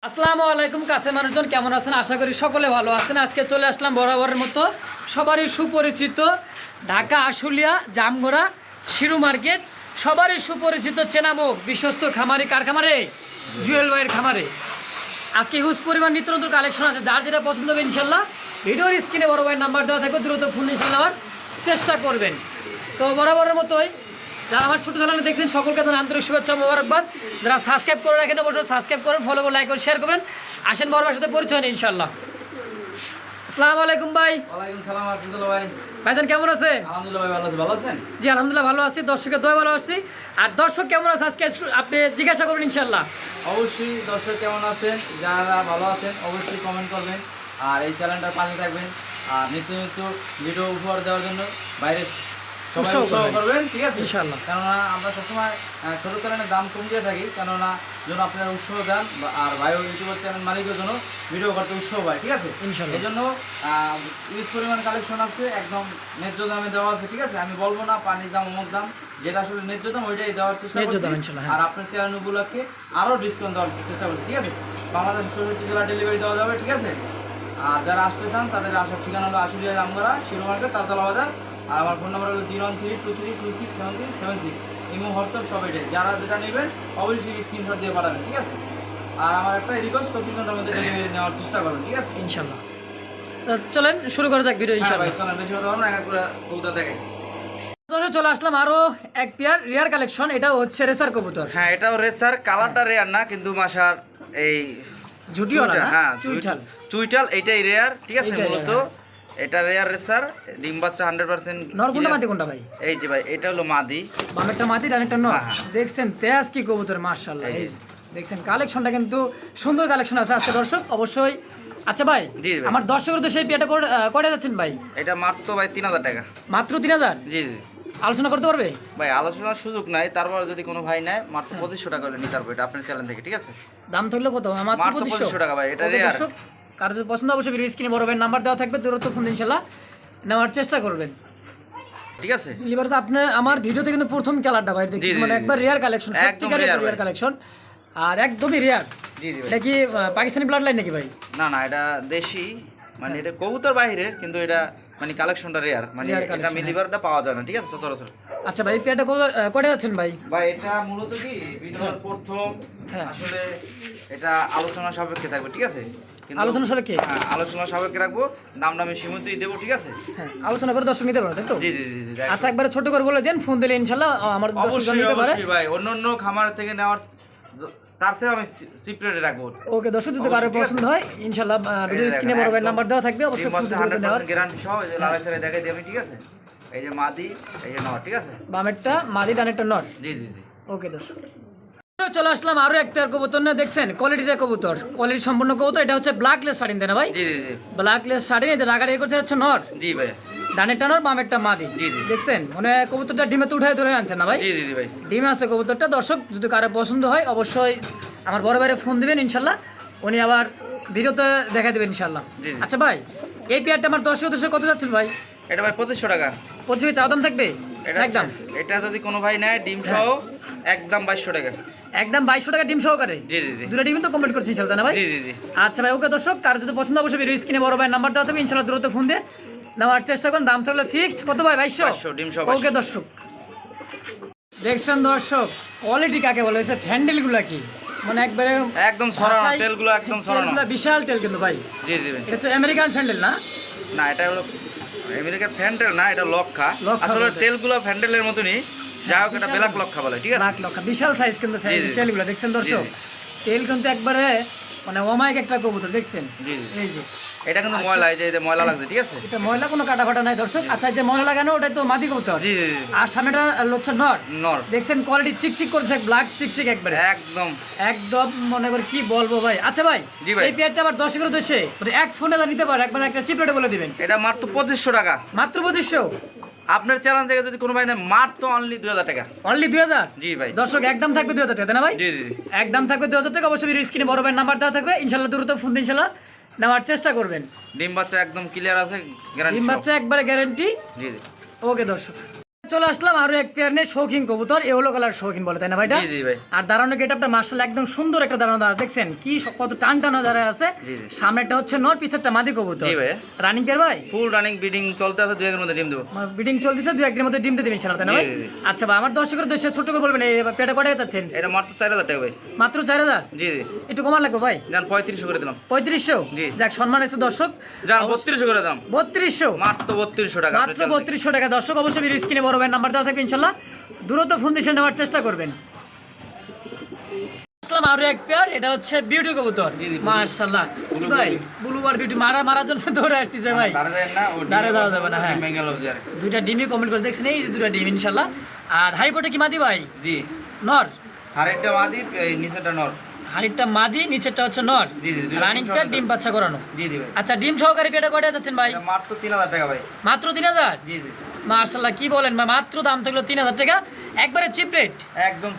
আসসালামু আলাইকুম কাছে মানুষজন কেমন আছেন? আশা করি সকলে ভালো আছেন। আজকে চলে আসলাম বরাবরের মতো সবারই সুপরিচিত ঢাকা আশুলিয়া জামগোড়া শিরু মার্কেট, সবারই সুপরিচিত চেনামুখ বিশ্বস্ত খামারি কার খামারে? জুয়েল ভাইয়ের খামারে। আজকে হিউজ পরিমাণ নিত্য নতুন কালেকশন আছে, যার যেটা পছন্দ হবে ইনশাল্লাহ ভিডিওর স্ক্রিনে বড় ভাইয়ের নাম্বার দেওয়া থাকবে, দ্রুত ফোন ইনশাল্লাহ আমার চেষ্টা করবেন। তো বরাবরের মতোই যারা আমার ছোটো চ্যানেলে দেখছেন সকলকে তাদের আন্তরিক শুভেচ্ছা মোবারকবাদ। যারা সাবস্ক্রাইব করে রাখেন অবশ্যই সাবস্ক্রাইব করেন, ফলো করে লাইক করে শেয়ার করবেন। আসেন বড় ভাইয়ের সাথে পরিচয় নিন ইনশাল্লাহ। আসসালামু আলাইকুম ভাই। ওয়ালাইকুম সালাম আলহামদুলিল্লাহ ভাই। ভাইজান কেমন আছেন? আলহামদুলিল্লাহ ভাই, ভালো আছি। ভালো আছেন? জি আলহামদুলিল্লাহ ভালো আছি, দর্শকের দোয়া ভালো আছি। আর দর্শক কেমন আছে আজকে আপনি জিজ্ঞাসা করবেন ইনশাল্লাহ। অবশ্যই দর্শক কেমন আছেন, যারা ভালো আছেন অবশ্যই কমেন্ট করবেন আর এই চ্যানেলটার পাশে থাকবেন। আর নিত্য নিত্য ভিডিও উপহার দেওয়ার জন্য বাইরে সবাই উৎসাহ করবেন, ঠিক আছে ইনশাল্লাহ। কেননা আমরা সবসময় ছোটো চ্যানেলের দাম কম দিয়ে থাকি, কেননা যেন আপনারা উৎসাহ দেন আর ভাইও ইউটিউবের চ্যানেল মালিকের জন্য ভিডিও করতে উৎসাহ পায়, ঠিক আছে ইনশাল্লাহ। এই জন্য ইউজ পরিমাণ কালেকশন আছে, একদম ন্যায্য দামে দেওয়া আছে, ঠিক আছে। আমি বলবো না পানির দাম অমুক দাম, যেটা আসলে ন্যায্য দাম ওইটাই দেওয়ার চেষ্টা করছি। আর আপনার চ্যানেলগুলোকে আরও ডিসকাউন্ট দেওয়ার চেষ্টা করছি, ঠিক আছে। বাংলাদেশ 64 জেলা ডেলিভারি দেওয়া যাবে, ঠিক আছে। আর যারা আসতে চান তাদের আসার ঠিকানা হলো আশুলিয়া জামগড়া শিরু মার্কেট তালতলা বাজার। আর আমার ফোন নাম্বার হলো 01323267376। ইমো হোয়াটসঅ্যাপ সব এটাই। যারা যেটা নেবেন অবশ্যই স্ক্রিনশট দিয়ে পাঠাবেন, ঠিক আছে। আর আমার একটা রিকোয়েস্ট 24 ঘন্টার মধ্যে ডেলিভারি নেওয়ার চেষ্টা করবেন, ঠিক আছে ইনশাল্লাহ। তো চলেন শুরু করা যাক ভিডিও ইনশাল্লাহ। চলেন বেশি কথা বলবো না, এক করে কবুতর দেখাই। চলে আসলাম আরো এক পেয়ার রিয়ার কালেকশন, এটা হচ্ছে রেসার কবুতর। হ্যাঁ এটাও রেসার, কালারটা রেয়ার না কিন্তু মাশার এই ঝুটিওয়ালা না, হ্যাঁ চুইঠাল চুইঠাল এইটাই রেয়ার, ঠিক আছে। মূলত এটা রেয়ার রেসার, ডিম বাচ্চা 100%। নর কোনটা মাদি কোনটা ভাই? এই যে ভাই এটা হলো মাদি, বামেরটা মাদি ডানেরটা নর। দেখছেন তেজ কি কবুতর মাশাআল্লাহ। এই যে দেখছেন কালেকশনটা কিন্তু সুন্দর কালেকশন আছে আজকে দর্শক অবশ্যই। আচ্ছা ভাই আমার দর্শকের তো সেই পেয়ারটা করে যাচ্ছেন ভাই? এটা মাত্র ভাই 3000 টাকা। মাত্র 3000? জি জি। আলোচনা করতে পারবে ভাই? আলোচনার সুযোগ নাই, তারপর যদি কোনো ভাই নেয় মাত্র 2500 টাকা করে নিতে পারবে, এটা আপনার চ্যানেল থেকে, ঠিক আছে। দাম থাকলে কত? মাত্র 2500 টাকা ভাই, এটা রেয়ার। দর্শক কার যদি পছন্দ অবশ্যই ভিডিও স্ক্রিনে বড় ভাই নাম্বার দেওয়া থাকবে, দ্রুত ফোন ইনশাআল্লাহ নেওয়ার চেষ্টা করবেন, ঠিক আছে। লিভার আপনি আমার ভিডিওতে কিন্তু প্রথম কালারটা ভাই দেখছি, মানে একবার রিয়ার কালেকশন, সত্যিকার রিয়ার কালেকশন আর একদমই রিয়ার। জি জি। এটা কি পাকিস্তানি ব্লাড লাইন নাকি ভাই? না না, এটা দেশি, মানে এটা কবুতর বাহিরের, কিন্তু এটা মানে কালেকশনটা রেয়ার, মানে এটা মিলিবারটা পাওয়া যায় না, ঠিক আছে সচরাচর। আচ্ছা ভাই পেয়ারটা করে যাচ্ছেন ভাই? ভাই এটা মূলত কি ভিডিওর প্রথম আসলে এটা আলোচনা সাপেক্ষে থাকবে, ঠিক আছে। আলোচনা সাপেক্ষে? হ্যাঁ আলোচনা সাপেক্ষে রাখবো, দামটা আমি সীমিতই দেবো, ঠিক আছে। হ্যাঁ আলোচনা করে দর্শক নিতে পারে, তাই তো? জি জি জি। আচ্ছা একবারে ছোট করে বলে দেন, ফোন দিলে ইনশাআল্লাহ আমার দর্শক নিতে পারে। অবশ্যই ভাই, অন্য খামার থেকে নেওয়ার তার চেয়ে আমি চিপ রেটে রাখবো। ওকে দর্শক যদি কারো পছন্দ হয় ইনশাআল্লাহ ভিডিও স্ক্রিনে বড় ভাই নাম্বার দেওয়া থাকবে, অবশ্যই ফোন দিতে নেওয়ার গ্যারান্টি সহ এই যে লাল সাইডে দেখাই দিই আমি, ঠিক আছে। এই যে মাদি, এই যে নর, ঠিক আছে। বামেরটা মাদি ডানেরটা নর। জি জি জি। ওকে দর্শক চলে আসলাম আরো এক পেয়ার কবুতর না, দেখছেন কোয়ালিটিটা কবুতর, কোয়ালিটি সম্পূর্ণ কবুতর। এটা হচ্ছে ব্ল্যাকলেস শাড়ি দেন ভাই? জি জি জি। ব্ল্যাকলেস শাড়ি এই যে রাগাড়ি করছে হচ্ছে নর। জি ভাই। ডানেরটা নর বামেরটা মাদি। জি জি। দেখছেন মানে কবুতরটা ডিমে তো উঠায় ধরে আনছেন না ভাই? জি জি জি ভাই। ডিমে আছে কবুতরটা। দর্শক যদি কারো পছন্দ হয় অবশ্যই আমার বড় ভাইয়ের ফোন দিবেন ইনশাল্লাহ, উনি আবার ভিডিওতে দেখা দেবেন ইনশাল্লাহ। আচ্ছা ভাই এই পেয়ারটা আমার দর্শক কত যাচ্ছিল ভাই? এটা ভাই 2500 টাকা। 25 চাওয়া দাম থাকবে একদম? এটা যদি কোনো ভাই নেয় ডিম সহ একদম 2200 টাকা। একদম 2200 টাকা ডিম সহকারে? জি জি জি। দুটো ডিম তো কমপ্লিট করছি ইনশাআল্লাহ না ভাই? জি জি জি। আচ্ছা ভাই ওকে দর্শক কার যদি পছন্দ অবশ্যই ভিডিও স্ক্রিনে বড় ভাই নাম্বার দেওয়া থাকবে, ইনশাআল্লাহ দ্রুত ফোন দিয়ে নেওয়ার চেষ্টা করুন। দাম থাকলে ফিক্সড কত ভাই? 2200 ডিম সহ। ওকে দর্শক দেখছেন দর্শক কোয়ালিটি কাকে বলে, হচ্ছে ফ্যান্ডেলগুলো কি মানে একবারে একদম ছড়ানো, টেলগুলো একদম ছড়ানো, বিশাল টেল কিন্তু ভাই। জি জি ভাই। এটা তো আমেরিকান ফ্যান্ডেল না? না এটা হলো আমেরিকান ফ্যান্ডেল না, এটা লক্ষা। আসলে টেলগুলো ফ্যান্ডেলের মতনই, যাই হোক এটা ব্ল্যাক লক্ষা বলে, ঠিক আছে। ব্ল্যাক লক্ষা বিশাল সাইজ কিন্তু টেলগুলো দেখছেন দর্শক, টেল কিন্তু একবারে মানে অমায়িক একটা কবুতর দেখছেন। এই যে এটা কিন্তু ময়লা, এই যে ময়লা লাগছে, ঠিক আছে। এটা ময়লা কোনো কাটা ফাটা নাই দর্শক। আচ্ছা যে ময়লা লাগানো ওটা তো মাদি কবুতর। জি জি। আর সামনেটা হচ্ছে নর। নর দেখছেন কোয়ালিটি চিকচিক করছে, ব্ল্যাক চিকচিক একবারে একদম একদম মনে করে কি বলবো ভাই। আচ্ছা ভাই এই পেয়ারটা আবার দর্শকের উদ্দেশ্যে এক ফোনে নিতে পারে, একবার একটা চিপ রেটে বলে দিবেন। এটা মাত্র 2500 টাকা। মাত্র 2500? আপনার চ্যানেল থেকে যদি কোনো ভাই নেয় মাত্র অনলি 2000 টাকা। অনলি 2000? জি ভাই। দর্শক একদম থাকবে 2000 টাকা, তাই না ভাই? জি জি। একদম থাকবে 2000 টাকা। অবশ্যই ভিডিও স্ক্রিনে বড় ভাইয়ের নাম্বার দেওয়া থাকবে, ইনশাআল্লাহ দ্রুত ফোন দিয়ে ইনশাআল্লাহ নেওয়ার চেষ্টা করবেন। ডিম বাচ্চা একদম ক্লিয়ার আছে, গ্যারান্টি। ডিম বাচ্চা একবারে গ্যারান্টি। জি জি। ওকে দর্শক চলে আসলাম আরো এক পেয়ার নিয়ে শৌখিন কবুতর ইয়েলো কালার শৌখিন বলে তাই না ভাইটা? জি জি ভাই। আর দাঁড়ানো গেটআপটা মাশাআল্লাহ একদম সুন্দর একটা দাঁড়ানো দাঁড়া দেখছেন কি কত টান টানা দাঁড়ায় আছে। সামনেটা হচ্ছে নর, পিছেরটা মাদি কবুতর। জি ভাই। রানিং পেয়ার ভাই? ফুল রানিং ব্রিডিং চলতে আছে, 2 এর মধ্যে ডিম দেবো। ব্রিডিং চলতেছে, 2 একদিনের মধ্যে ডিম দিয়ে দিবেন ইনশাআল্লাহ তাই না ভাই? আচ্ছা ভাই আমার দর্শকের উদ্দেশ্যে ছোট করে বলবেন এই পেয়ারটা কত যাচ্ছেন? এটা মাত্র 4000 টাকা ভাই। মাত্র 4000? জি জি। একটু কমান লাগবে ভাই? জান 3500 করে দিলাম। 3500? জি। যাক সম্মান আছে দর্শক। জান 3200 করে দিলাম। 3200? মাত্র 3200 টাকা। মাত্র 3200 টাকা। দর্শক অবশ্যই ভিডিও স্ক্রিনে বড় ভাই নাম্বার দেওয়া থাকবে ইনশাআল্লাহ, দ্রুত ফোন দিয়ে নেওয়ার চেষ্টা করবেন। আসসালাম আরো এক পেয়ার, এটা হচ্ছে বিউটি কবুতর। মাশাআল্লাহ ভাই ব্লু আর বিউটি মারার জন্য দৌড়ে আসতেছে ভাই। দাঁড়ে দাও যাবে না। হ্যাঁ দুইটা ডিমই কমেন্ট করে দেখছেন, এই যে দুইটা ডিম ইনশাআল্লাহ। আর হাইপোটে কি মাদি ভাই? জি নর। আরেকটা মাদি, এই নিচেটা নর। হাড়িটা মাদি, নিচেরটা হচ্ছে নর। জি জি। রানিং পেয়ার, ডিম বাচ্চা করানো। জি জি ভাই। আচ্ছা ডিম সহকারে পেয়ারটা কয়টা যাচ্ছেন ভাই? মাত্র 3000 টাকা ভাই। মাত্র 3000? জি জি। মাশাআল্লাহ কি বলেন ভাই, মাত্র দাম থাকলো 3000 টাকা, একবারে চিপ রেট। একদম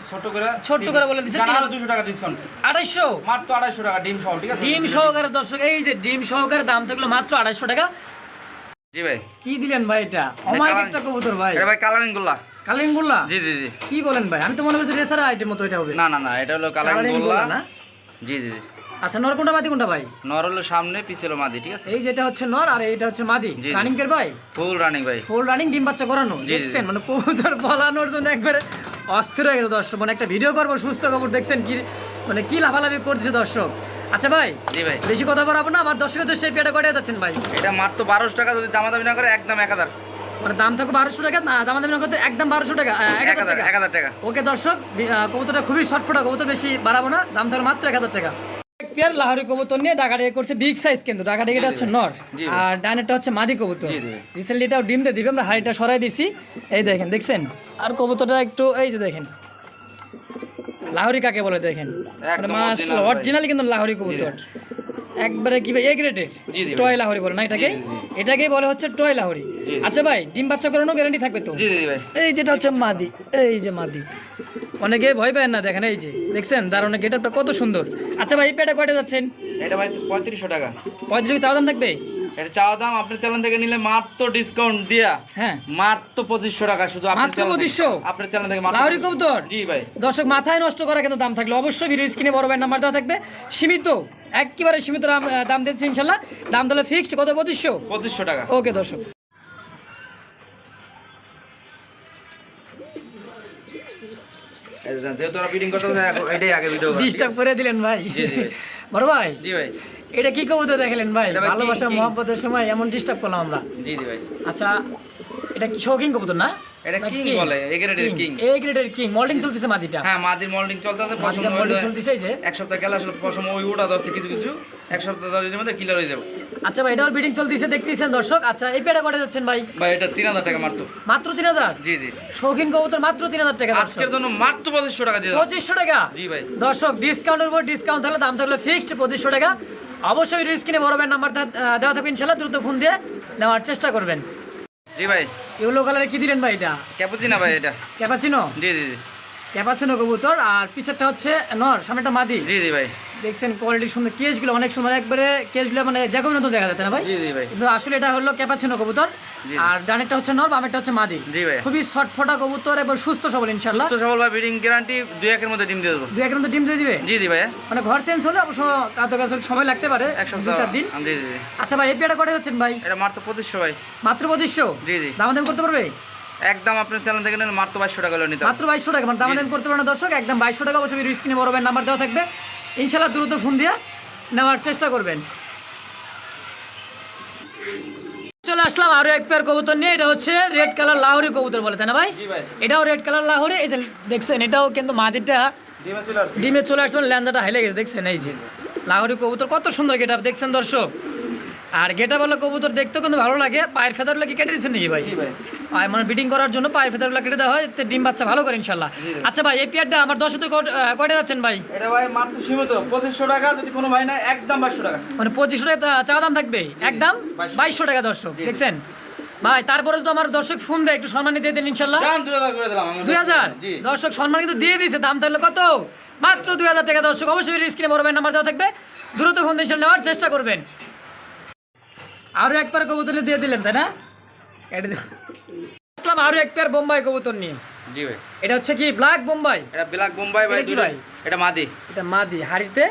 ছোট করে বলে দিছে। 200 টাকা ডিসকাউন্ট। 250? মাত্র 250 টাকা ডিম সহ, ঠিক আছে? ডিম সহকারে দর্শক, এই যে ডিম সহকারে দাম থাকলো মাত্র 250 টাকা। জি ভাই। কি দিলেন ভাই এটা? অমায়িকটা কবুতর ভাই। এটা ভাই কালারিং গোল্লা। কালিং গোল্লা? জি জি জি। কি বলেন ভাই, আমি তো মনে করছি রেসার আইটেম মতো এটা হবে। না না না, এটা হলো কালারিং গোল্লা না। জি জি জি। আচ্ছা নর কোনটা মাদি কোনটা ভাই? নর হলো সামনে, পিছে হলো মাদি, ঠিক আছে? এই যেটা হচ্ছে নর আর এইটা হচ্ছে মাদি। রানিং পেয়ার ভাই? ফুল রানিং ভাই। ফুল রানিং, ডিম বাচ্চা করানো। দেখছেন মানে কবুতর ফলানোর জন্য একবারে অস্থির হয়ে গেছে দর্শক। মানে একটা ভিডিও করবো সুস্থ খবর, দেখছেন কি মানে কি লাফালাফি করছে দর্শক। আচ্ছা ভাই জি ভাই, বেশি কথা বলবো না, আমার দর্শকের তো সেই পেয়ারটা কয়টা যাচ্ছেন ভাই? এটা মাত্র 1200 টাকা, যদি দামাদামি না করে একদম 1000। মানে দাম থাকবে 1200 টাকা, না দামাদামি না করতে একদম 1200 টাকা, 1000 টাকা। ওকে দর্শক, কবুতরটা খুবই শর্টফটা কবুতর, বেশি বাড়াবো না, দাম থাকবে মাত্র 1000 টাকা। এক পেয়ার লাহোরি কবুতর নিয়ে ডাকাডাকি করছে, বিগ সাইজ কিন্তু। ডাকাডাকি এটা হচ্ছে নর আর ডাইনেরটা হচ্ছে মাদি কবুতর। রিসেন্টলি এটাও ডিম দিয়ে দিবে, আমরা হাড়িটা সরাই দিছি, এই দেখেন দেখছেন। আর কবুতরটা একটু এই যে দেখেন লাহোরি কাকে বলে দেখেন, মানে মাশাআল্লাহ অরিজিনালি কিন্তু লাহোরি কবুতর একবারে কি ভাই এ গ্রেডের টয় লাহোরি বলে না এটাকে? এটাকেই বলে হচ্ছে টয় লাহোরি। আচ্ছা ভাই ডিম বাচ্চা করানো গ্যারান্টি থাকবে তো? জি জি ভাই। এই যেটা হচ্ছে মাদি, এই যে মাদি, অনেকে ভয় পায় না, দেখেন এই যে দেখছেন দারুণ গেটআপটা কত সুন্দর। আচ্ছা ভাই এই পেটা কয়টা যাচ্ছেন? এটা ভাই 3500 টাকা। 35 চাওয়া দাম থাকবে? এটা চাওয়া দাম আপনার চ্যানেল থেকে নিলে মাত্র ডিসকাউন্ট দিয়া হ্যাঁ মাত্র 2500 টাকা, শুধু মাত্র 2500 আপনার চ্যানেল থেকে। মাত্র লাহোরি কবুতর? জি ভাই। দর্শক মাথায় নষ্ট করা কিন্তু দাম থাকলে অবশ্যই ভিডিও স্ক্রিনে বড় ভাই নাম্বার দেওয়া থাকবে, সীমিত একেবারে সীমিত দাম দিচ্ছি ইনশাল্লাহ। দাম তাহলে ফিক্সড কত? 2500 টাকা। ওকে দর্শক যেহেতু ওরা বিডিং করতে এটাই আগে ভিডিও ডিস্টার্ব করে দিলেন ভাই। বড় ভাই জি ভাই। এটা কি কবুতর দেখালেন ভাই? ভালোবাসা মহব্বতের সময় এমন ডিস্টার্ব করলাম আমরা। জি জি ভাই। আচ্ছা এটা কি শৌখিন কবুতর না? এটা কিং বলে, এ গ্রেডের কিং। এ গ্রেডের কিং। মোল্ডিং চলতেছে মাদিটা? হ্যাঁ মাদির মোল্ডিং চলতেছে, পশম মোল্ডিং চলতেছে এই যে এক সপ্তাহ গেলে আসলে পশম ওই উড়া ধরছে কিছু কিছু, এক সপ্তাহ 10 দিনের মধ্যে ক্লিয়ার হয়ে যাবে। আচ্ছা ভাই এটাও বিডিং চলতেছে দেখতেছেন দর্শক। আচ্ছা এই পেটা কটা যাচ্ছেন ভাই? ভাই এটা 3000 টাকা মাত্র। মাত্র 3000? জি জি। শৌখিন কবুতর মাত্র 3000 টাকা আজকের জন্য মাত্র 2500 টাকা দিয়ে দাও। 2500 টাকা? জি ভাই। দর্শক ডিসকাউন্টের উপর ডিসকাউন্ট থাকলে দাম থাকলে ফিক্সড 2500 টাকা। অবশ্যই ভিডিও স্ক্রিনে বড় ভাই নাম্বার দেওয়া থাকবে ইনশাআল্লাহ, দ্রুত ফোন দিয়ে নেওয়ার চেষ্টা করবেন। জি ভাই। ইয়েলো কালারে কি দিলেন ভাই এটা? ক্যাপুচিনো ভাই এটা। ক্যাপাচিনো? জি জি জি। ক্যাপাচিনো কবুতর আর পিছরটা হচ্ছে নর, সামনেটা মাদি। জি জি ভাই। দেখছেন কোয়ালিটি সুন্দর, কেসগুলো অনেক সুন্দর, একবারে কেসগুলো মানে যে কোনো নতুন দেখা যাচ্ছে না ভাই? জি জি ভাই। কিন্তু আসলে এটা হলো ক্যাপাচিনো কবুতর আর ডানেরটা হচ্ছে নর, বামেরটা হচ্ছে মাদি। জি ভাই। খুবই শর্টফটা কবুতর এবং সুস্থ সবল ইনশাআল্লাহ। সুস্থ সবল ভাই, ব্রিডিং গ্যারান্টি 2 এর মধ্যে ডিম দিয়ে দেব। 2 একের মধ্যে ডিম দিয়ে দিবে? জি জি ভাই। মানে ঘর চেঞ্জ হলে অবশ্য কাছাকাছি সময় লাগতে পারে, এক সপ্তাহ 2-4 দিন। জি জি জি। আচ্ছা ভাই এই পেয়ারটা কটা যাচ্ছেন ভাই? এটা মাত্র 2500 ভাই। মাত্র 2500? জি জি। দামাদাম করতে পারবে? একদম আপনার চ্যানেল থেকে নিলে মাত্র 2200 টাকা হলো নিতে। মাত্র 2200 টাকা, মানে দামাদাম করতে পারবে না দর্শক, একদম 2200 টাকা। অবশ্যই ভিডিও স্ক্রিনে বড় ভাই নাম্বার দেওয়া থাকবে ইনশাআল্লাহ, দ্রুত ফোন দিয়ে নেওয়ার চেষ্টা করবেন। চলে আসলাম আরো এক পেয়ার কবুতর নিয়ে, এটা হচ্ছে রেড কালার লাহোরি কবুতর বলে তাই না ভাই? জি ভাই। এটাও রেড কালার লাহোরি, এই যে দেখছেন এটাও কিন্তু মাদিটা ডিমে চলে আসছে, ল্যান্ডাটা হাইলে গেছে দেখছেন। এই যে লাহোরি কবুতর কত সুন্দর গেটআপ দেখছেন দর্শক। আর গেটআপ वाला কবুতর দেখতেও কিন্তু ভালো লাগে। পায়ের ফেদারগুলো কি কেটে দিচ্ছেন নাকি ভাই? জি ভাই। পায়ে মানে বিডিং করার জন্য পায়ের ফেদারগুলো কেটে দেওয়া হয়, এতে ডিম বাচ্চা ভালো করে ইনশাআল্লাহ। আচ্ছা ভাই এই পেয়ারটা আমার 10 তে কয়টা যাচ্ছেন ভাই? এটা ভাই মাত্র সীমিত 2500 টাকা, যদি কোনো ভাই না একদম 2200 টাকা। মানে 2500 টাকা চাওয়া দাম থাকবে, একদম 2200 টাকা দর্শক দেখছেন ভাই। তারপরে যদি আমার দর্শক ফোন দেয় একটু সম্মান দিয়ে দেন ইনশাআল্লাহ। জান 2000 করে দিলাম আমি। 2000? জি। দর্শক সম্মান কিন্তু দিয়ে দিয়েছে, দাম তাহলে কত? মাত্র 2000 টাকা দর্শক। অবশ্যই স্ক্রিনে বড় ভাই নাম্বার দেওয়া থাকবে, দ্রুত ফোন দিয়ে নেওয়ার চেষ্টা করবেন। আরো একবার কবুতর দিয়ে দিলেন তাই না? এটা আসলাম আরো এক পেয়ার বোম্বাই কবুতর নিয়ে। জি ভাই। এটা হচ্ছে কি ব্ল্যাক বোম্বাই? এটা ব্ল্যাক বোম্বাই ভাই, এটা কি ভাই? এটা মাদি। এটা মাদি, হাড়িতে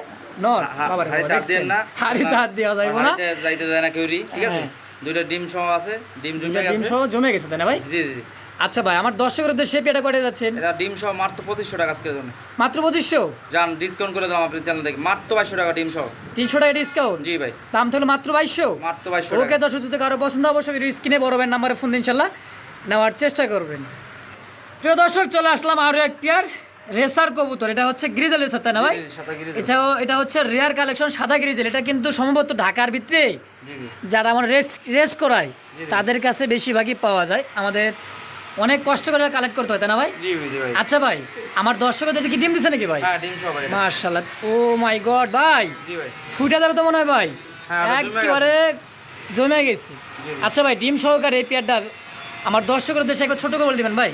নর। বাবারে হাড়িতে হাত দেন না, হাড়িতে হাত দেওয়া যাবে না, হাড়িতে যাইতে যায় না কেউরি, ঠিক আছে? দুইটা ডিম সহ আছে, ডিম জমে গেছে। ডিম সহ জমে গেছে তাই না ভাই? জি জি। আচ্ছা ভাই, আমার দর্শকের উদ্দেশ্যে পেটা করে যাচ্ছেন? এটা ডিম সহ মাত্র 2500 টাকা আজকের জন্য। মাত্র 2500? জান ডিসকাউন্ট করে দাও আপনার চ্যানেল থেকে, মাত্র 2200 টাকা ডিম সহ। 300 টাকা ডিসকাউন্ট? জি ভাই। দাম তো হলো মাত্র 2200? মাত্র 2200 টাকা। ওকে দর্শক, যদি কারো পছন্দ অবশ্যই স্ক্রিনে বড় ভাইয়ের নাম্বারে ফোন দিন, ইনশাআল্লাহ নেওয়ার চেষ্টা করবেন। প্রিয় দর্শক, চলে আসলাম আরো এক পেয়ার রেসার কবুতর। এটা হচ্ছে গ্রিজেল রেসার তাই না ভাই? এছাড়াও এটা হচ্ছে রেয়ার কালেকশন সাদা গ্রিজেল। এটা কিন্তু সম্ভবত ঢাকার ভিতরে যারা আমার রেস করায় তাদের কাছে বেশিরভাগই পাওয়া যায়। আমাদের অনেক কষ্ট করে কালেক্ট করতে হয় তাই না ভাই? আচ্ছা ভাই, আমার দর্শকদের কি ডিম দিচ্ছে নাকি ভাই? মাশাআল্লাহ, ও মাই গড ভাই, ফুটে যাবে তো মনে হয় ভাই, একেবারে জমে গেছে। আচ্ছা ভাই, ডিম সহকারে এই পেয়ারটা আমার দর্শকের উদ্দেশ্যে একবার ছোট করে বলে দিবেন ভাই।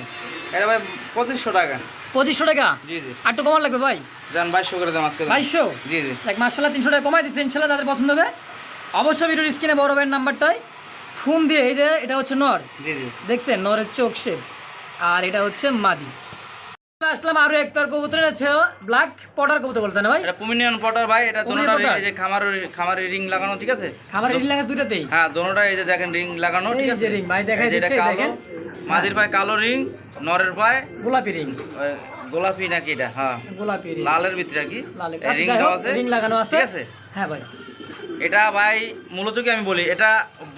এটা ভাই 2500 টাকা। 2500 টাকা? জি জি। আর একটু কমান লাগবে ভাই? জান 2200 করে দাম আজকে। 2200? জি জি। দেখ মাশাআল্লাহ, 300 টাকা কমাই দিচ্ছেন, ইনশাআল্লাহ যাদের পছন্দ হবে অবশ্যই ভিডিওর স্ক্রিনে বড় ভাইয়ের নাম্বারটায় ফোন দিয়ে, এই যে এটা হচ্ছে নর, জি জি, দেখছেন নরের চোখ শেপ, আর এটা হচ্ছে মাদি। আসলাম আরো এক পেয়ার কবুতর, আছে ব্ল্যাক পটার কবুতর বলতে না ভাই? এটা পুমিনিয়ান পটার ভাই। এটা দোনোটা এই যে খামারের রিং লাগানো, ঠিক আছে? খামারের রিং লাগানো দুইটাতেই? হ্যাঁ, দোনোটা এই যে দেখেন রিং লাগানো, ঠিক আছে? এই যে রিং ভাই দেখাই দিচ্ছে, দেখেন মাদির পায়ে কালো রিং, নরের পায়ে গোলাপি রিং। গোলাপি নাকি এটা? হ্যাঁ, গোলাপি রিং, লালের ভিতরে আর কি রিং দেওয়া আছে, রিং লাগানো আছে, ঠিক আছে? হ্যাঁ ভাই। এটা ভাই মূলত কি আমি বলি, এটা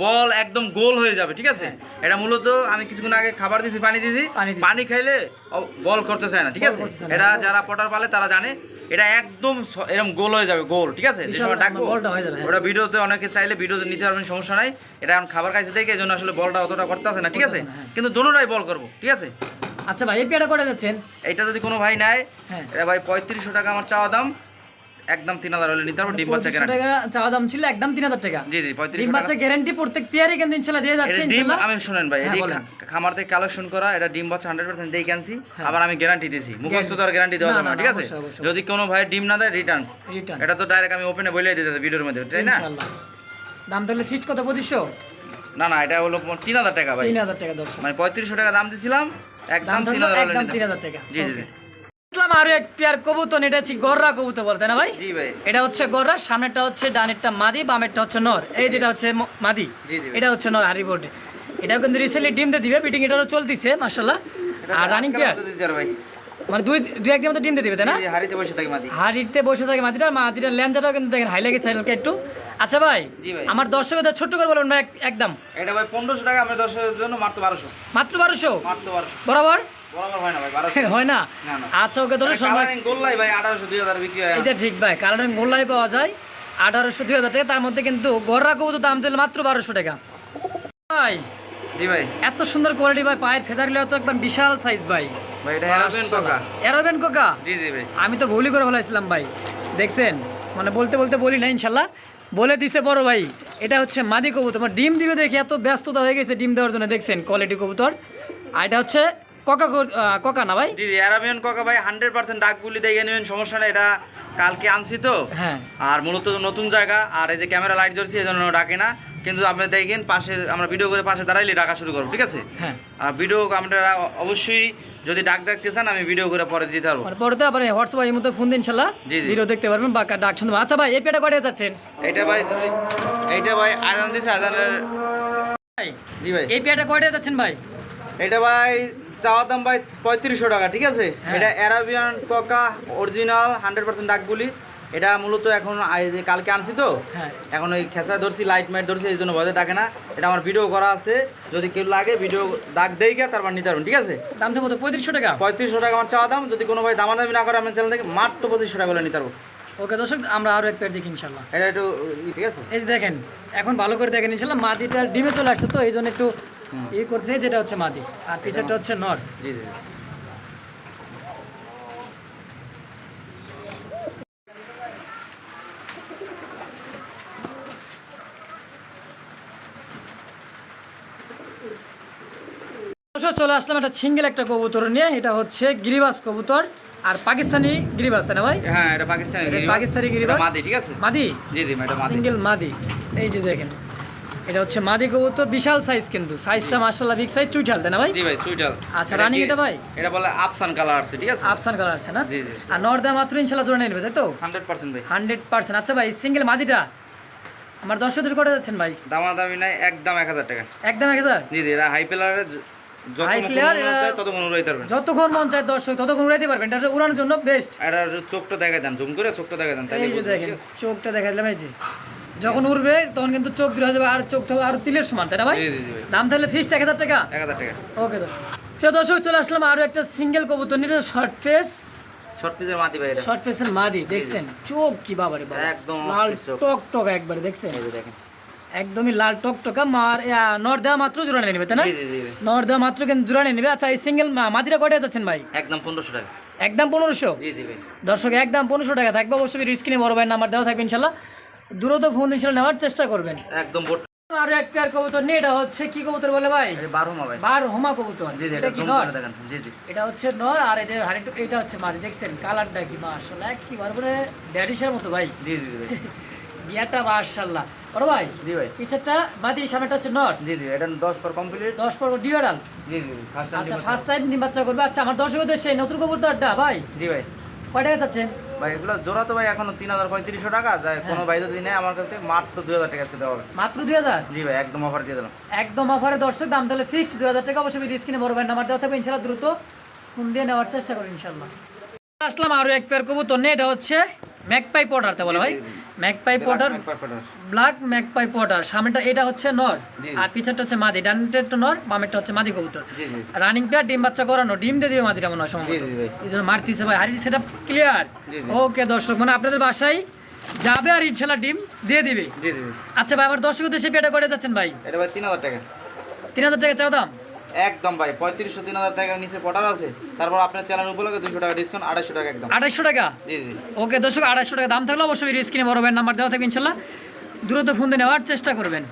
বল একদম গোল হয়ে যাবে, ঠিক আছে? এটা মূলত আমি কিছুক্ষণ আগে খাবার দিয়েছি, পানি দিয়েছি, পানি খাইলে বল করতে চায় না, ঠিক আছে? এটা যারা পটার পালে তারা জানে, এটা একদম এরকম গোল হয়ে যাবে, গোল, ঠিক আছে? যে সময় ডাকবো ওটা ভিডিওতে অনেকে চাইলে ভিডিওতে নিতে পারবেন, সমস্যা নাই। এটা এখন খাবার খাইছে দেখে এই জন্য আসলে বলটা অতটা করতে আছে না, ঠিক আছে? কিন্তু দোনোটাই বল করবো, ঠিক আছে? আচ্ছা ভাই, এই পেয়ারটা করে যাচ্ছেন? এটা যদি কোনো ভাই নেয়, এটা ভাই 3500 টাকা আমার চাওয়া দাম, একদম 3000 হলে নিতে পারবো। ডিম বাচ্চা গ্যারান্টি টাকা চাওয়া দাম ছিল, একদম 3000 টাকা। জি জি, 3500 ডিম বাচ্চা গ্যারান্টি প্রত্যেক পেয়ারে কিন্তু ইনশাআল্লাহ দিয়ে যাচ্ছে ইনশাআল্লাহ। আমি শুনেন ভাই, এই খামার থেকে কালেকশন করা, এটা ডিম বাচ্চা 100% দেই ক্যান্সি, আবার আমি গ্যারান্টি দিয়েছি, মুখস্থ তো আর গ্যারান্টি দেওয়া যাবে না, ঠিক আছে? যদি কোনো ভাই ডিম না দেয় রিটার্ন, এটা তো ডাইরেক্ট আমি ওপেনে বলেই দিতে ভিডিওর মধ্যে, তাই না? ইনশাআল্লাহ। দাম তাহলে ফিক্সড কত? 2500? না না, এটা হলো 3000 টাকা ভাই। 3000 টাকা দর্শক, মানে 3500 টাকা দাম দিছিলাম, একদম 3000 টাকা। জি জি। আরো এক পেয়ার কবুতর, এটা হচ্ছে গররা কবুতর বলতে না ভাই? জি ভাই। এটা হচ্ছে গররা, সামনেরটা হচ্ছে ডানেরটা মাদি, বামেরটা হচ্ছে নর। এই যেটা হচ্ছে মাদি, এটা হচ্ছে নর হারি বোর্ডে। এটাও কিন্তু রিসেন্টলি ডিম দিয়ে দিবে, বিটিং এটারও চলতেছে মাশাআল্লাহ। আর রানিং পেয়ার মানে দুই একদিন মতো ডিম দিয়ে দিবে তাই না? হাড়িতে বসে থাকে মাদি, হাড়িতে বসে থাকে মাদিটা। মাদিটার ল্যাঞ্জাটাও কিন্তু দেখেন হাই লেগেছে একটু। আচ্ছা ভাই, আমার দর্শকদের ছোট্ট করে বলবেন ভাই একদম। এটা ভাই 1500 টাকা, আমরা দর্শকদের জন্য মাত্র 1200। মাত্র 1200? মাত্র 1200 বরাবর হয় না ভাই, 1200 হয় না? আচ্ছা ওকে ধরো গোল্লাই ভাই 1800 2000 বিক্রি হয়। এটা ঠিক ভাই, কারণ গোল্লাই পাওয়া যায় 1800 2000 টাকা, তার মধ্যে কিন্তু গররা কবুতর দাম দিল মাত্র 1200 টাকা ভাই। জি ভাই, এত সুন্দর কোয়ালিটি ভাই, পায়ের ফেদারগুলো তো একদম বিশাল সাইজ ভাই। ভাই এটা অ্যারোবিয়ান কোকা। অ্যারোবিয়ান কোকা? জি জি ভাই। আমি তো ভুলই করে ফেলাইছিলাম ভাই, দেখছেন মানে বলতে বলতে বলি না, ইনশাল্লাহ বলে দিছে বড় ভাই। এটা হচ্ছে মাদি কবুতর, মানে ডিম দিবে দেখে এত ব্যস্ততা হয়ে গেছে ডিম দেওয়ার জন্য, দেখছেন কোয়ালিটি কবুতর। আর এটা হচ্ছে কোকা না ভাই? জি জি, অ্যারাবিয়ান কোকা ভাই, 100% ডাক বুলি দেখে নেবেন, সমস্যা নেই। এটা কালকে আনছি তো, হ্যাঁ, আর মূলত নতুন জায়গা, আর এই যে ক্যামেরা লাইট জ্বলছে এই জন্য ডাকে না, কিন্তু আপনি দেখেন পাশে আমরা ভিডিও করে পাশে দাঁড়াইলে ডাকা শুরু করবো, ঠিক আছে? হ্যাঁ, আর ভিডিও আপনারা অবশ্যই যদি ডাক দেখতে চান আমি ভিডিও করে পরে দিতে পারবো, মানে পরে তো আবার হোয়াটসঅ্যাপ এই মতো ফোন দিন ইনশাআল্লাহ ভিডিও দেখতে পারবেন বা ডাক শুনতে। আচ্ছা ভাই, এই পেটা কয়টা যাচ্ছেন? এইটা ভাই আজান দিছে, আজানের ভাই। জি ভাই, এই পেটা কয়টা যাচ্ছেন ভাই? এটা ভাই চাওয়া দাম ভাই 3500 টাকা, ঠিক আছে? এটা অ্যারাবিয়ান কোকা অরিজিনাল 100% ডাক বুলি। এটা মূলত এখন কালকে আনছি তো, এখন ওই খেসা ধরছি, লাইট মাইট ধরছি, এই জন্য ভয় ডাকে না। এটা আমার ভিডিও করা আছে, যদি কেউ লাগে ভিডিও ডাক দেই গা, তারপর নিতে পারবেন, ঠিক আছে? দাম তো কত? 3500 টাকা। 3500 টাকা আমার চাওয়া দাম, যদি কোনো ভাই দামাদামি না করে আমার চ্যানেল থেকে মাত্র 2500 টাকা করে নিতে পারবো। ওকে দর্শক, আমরা আরো এক পেয়ার দেখি ইনশাআল্লাহ। এটা একটু ঠিক আছে, এই যে দেখেন, এখন ভালো করে দেখেন ইনশাআল্লাহ। মাদিটা ডিমে চলে আসছে তো এই জন্য একটু করছে, যেটা হচ্ছে মাদি, আর পিছনটা হচ্ছে নর। জি জি। চলে আসলাম একটা সিঙ্গেল একটা কবুতর নিয়ে। এটা হচ্ছে গিরিবাস কবুতর, আর পাকিস্তানি গিরিবাস তাই না ভাই? হ্যাঁ, এটা পাকিস্তানি গিরিবাস, ঠিক আছে? মাদি? জি জি, এটা সিঙ্গেল মাদি। এই যে দেখেন এটা হচ্ছে মাদি কবুতর, বিশাল সাইজ, কিন্তু সাইজটা মাশাআল্লাহ বিগ সাইজ, চুইঠাল তাই না ভাই? জি ভাই সুইটাল। আচ্ছা রানিং এটা ভাই এটা বলে আফসান কালার আছে, ঠিক আছে? আফসান কালার আছে না? জি জি আর নর্দা মাত্র ইনশাআল্লাহ জোড়া নেবে তাই তো? 100% ভাই। 100%। আচ্ছা ভাই সিঙ্গেল মাদিটা আমার দর্শকদের করে যাচ্ছেন ভাই? দামাদামি নাই, একদম 1000 টাকা। একদম 1000? জি জি, এরা হাই প্লারে হাই ফ্লেয়ার, ততক্ষণ উড়াইতে পারবেন, যতক্ষণ মন চায় দর্শক ততক্ষণ উড়াইতে পারবেন, এটা উড়ানোর জন্য বেস্ট। এটা চোখটা দেখাই দেন, জুম করে চোখটা দেখাই দেন, তাইলে এই যে বুঝবেন, দেখেন ঠিক আছে? চোখটা দেখা দিলাম, এই যে যখন উড়বে তখন কিন্তু চোখ দূর হয়ে যাবে, আর চোখটা হবে আর তিলের সমান তাই না ভাই? জি জি জি ভাই, দাম তাহলে ফিক্সড 1000 টাকা। 1000 টাকা। ওকে দর্শক, প্রিয় দর্শক চলে আসলাম আরো একটা সিঙ্গেল কবুতর নিয়ে, শর্ট ফেস, শর্ট পিসের মাটি ভাই, এটা শর্ট ফেসের মাদি, দেখছেন চোখ কি বাবারে বাবা, একদম লাল অস্থির চোখ। টক টক একবারে, দেখছেন এই যে দেখেন। একদমই লাল টক টকা। মার নর দেওয়া মাত্র জোড়া নিয়ে নেবে তাই না? জি জি জি ভাই, নর দেওয়া মাত্র কিন্তু জোড়া নিয়ে নেবে। আচ্ছা এই সিঙ্গেল মাদিটা কয়টা যাচ্ছেন ভাই? একদম 1500 টাকা। একদম 1500? জি জি ভাই, দর্শক একদম 1500 টাকা থাকবে, অবশ্যই স্ক্রিনে বড় ভাই নাম্বার দেওয়া থাকবে, ইনশাল্লাহ দ্রুত ফোন ইনশাল্লাহ নেওয়ার চেষ্টা করবেন। একদম বোট। আরো এক পেয়ার কবুতর নিয়ে, এটা হচ্ছে কি কবুতর বলে ভাই? এই 12 মা ভাই। বার হোমা কবুতর। জি জি, এটা এটা কি জুম নর? করে দেখেন। জি জি, এটা হচ্ছে নর, আর এটা হচ্ছে মাদি, দেখছেন কালারটা কি মাশাআল্লাহ, কি বারবারে ড্যাডিশের মতো ভাই, জি জি জি ভাই, বিয়াটা মাশাআল্লাহ। বড় ভাই জি ভাই, পিছেরটা মাদি, সামনেটা হচ্ছে নর। জি জি, এটা 10 পর কমপ্লিট। 10 পর ডিওরাল। জি জি, ফার্স্ট টাইম। আচ্ছা ফার্স্ট টাইম ডিম বাচ্চা করবে। আচ্ছা আমার দর্শকদের সেই নতুন কবুতরটা ভাই জি ভাই, কয় টাকা চাচ্ছেন? ভাই এগুলো জোড়া তো ভাই এখনো 3500 টাকা যায়, কোনো ভাই যদি নেয় আমার কাছে মাত্র 2000 টাকা দেওয়া হবে। মাত্র 2000? জি ভাই, একদম অফার দিয়ে দিলাম। একদম অফারে দর্শক, দাম তাহলে ফিক্সড 2000 টাকা। অবশ্যই স্ক্রিনে বড় ভাই নাম্বার দেওয়া থাকবে, ইনশাআল্লাহ দ্রুত ফোন দিয়ে নেওয়ার চেষ্টা করুন ইনশাআল্লাহ। আসলাম আরো এক পেয়ার কবুতর নিয়ে, এটা হচ্ছে ম্যাকপাই পটার তে বলে ভাই, magpie Potter, black magpie Potter. সামনেটা এটা হচ্ছে নর, জি। আর পিছনটা হচ্ছে মাদি, ডানটা নর, বামেরটা হচ্ছে মাদি কবুতর। জি জি, রানিং পেয়ার, ডিম বাচ্চা করানো, ডিম দিয়ে দিবে মাদিটা মনে হয় জি সম্ভবত, জি ভাই, এই জন্য মারতিছে ভাই। হারির সেটা ক্লিয়ার? জি জি। ওকে দর্শক, মানে আপনাদের বাসায় যাবে আর ইনশাল্লাহ ডিম দিয়ে দিবে। জি জি, আচ্ছা ভাই আমার দর্শকদের সে পেয়ারটা করে যাচ্ছেন ভাই? এটা ভাই 3000 টাকা। 3000 টাকা চাও দাম? একদম ভাই 3500 3000 টাকার নিচে পটার আছে, তারপর আপনার চ্যানেল উপলক্ষে 200 টাকা ডিসকাউন্ট, 250 টাকা একদম। 250 টাকা? জি জি, ওকে দর্শক 250 টাকা দাম থাকলে অবশ্যই স্ক্রিনে বড় ভাইয়ের নাম্বার দেওয়া থাকবে, ইনশাল্লাহ দ্রুত ফোন দিয়ে নেওয়ার চেষ্টা করবেন।